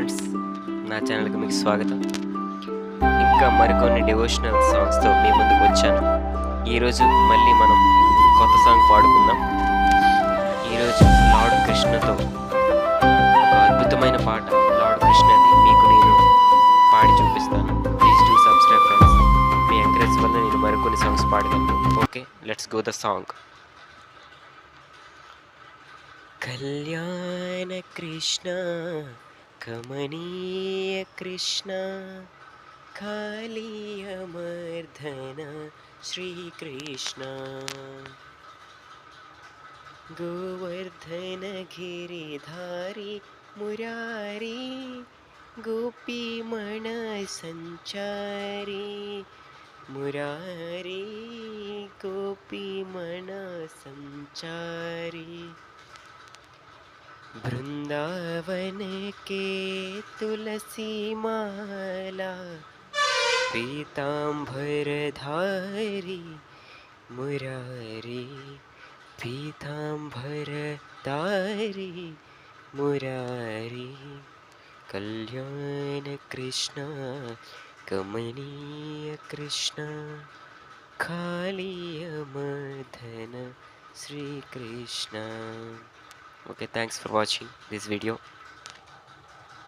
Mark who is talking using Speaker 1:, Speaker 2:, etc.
Speaker 1: Friends, నా ఛానల్కి మీకు స్వాగతం. ఇంకా మరికొన్ని డివోషనల్ సాంగ్స్తో మీ ముందుకు వచ్చాను. ఈరోజు మళ్ళీ మనం కొత్త సాంగ్ పాడుకుందాం. ఈరోజు లార్డ్ కృష్ణతో ఒక అద్భుతమైన పాట, లార్డ్ కృష్ణది మీకు నేను పాడి చూపిస్తాను. Please do subscribe friends. మీ ఎంకరేజ్ వల్ల నేను మరికొన్ని సాంగ్స్ పాడగలను. Okay, let's go the song. కళ్యాణ కృష్ణ కమనీయ కృష్ణ కాళీయమర్ధన శ్రీకృష్ణ గోవర్ధన గిరిధారి మురారి గోపీమణ సంచారి మురారి గోపీమణ సంచారి वृंदावन के तुलसी माला पीतांबर धारी मुरारी पीतांबर धारी मुरारी कल्याण Krishna कमनीय Krishna कालीयमर्दन Shri Krishna. Okay, thanks for watching this video.